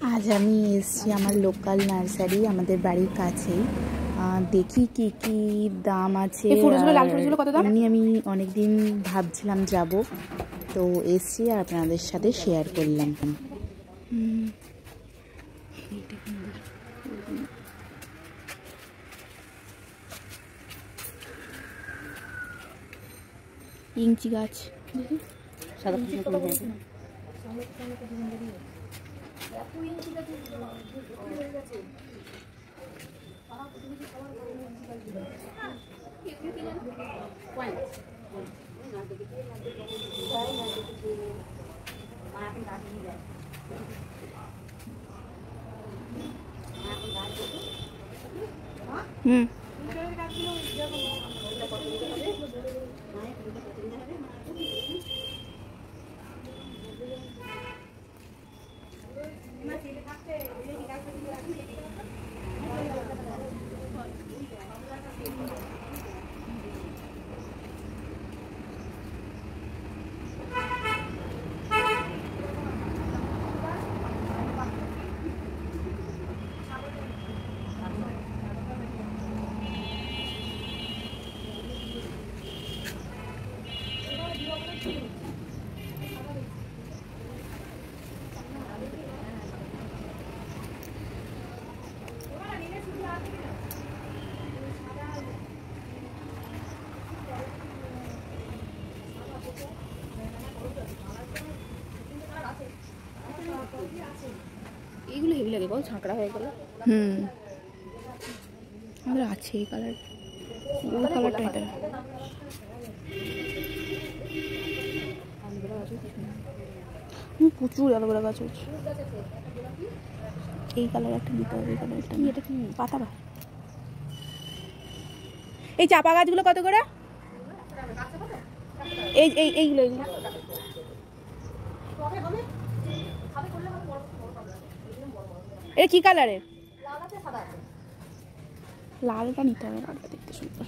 আজ আমি এসেছি আমার লোকাল নার্সারি, আমাদের বাড়ির কাছেই। দেখি কি কি দাম আছে। এমনি আমি অনেকদিন ভাবছিলাম যাব, তো এসেছি আর আপনাদের সাথে শেয়ার করলাম। ইঞ্চি গাছ সাদা এইগুলো হেভি লাগে বল, ঝাঁকড়া হয়ে গেল। আমাদের আছে এই কালার, ওই কালারটা এটা প্রচুর অ্যালোভেরা গাছ হচ্ছে। এই কালার একটা দিতে হবে, এই কালারটা। এটা কি পাতা? এই চাপা গাছগুলো কত করে? এইগুলো কি কালারের? লালটা নিতে হবে, লালটা দেখতে সুন্দর।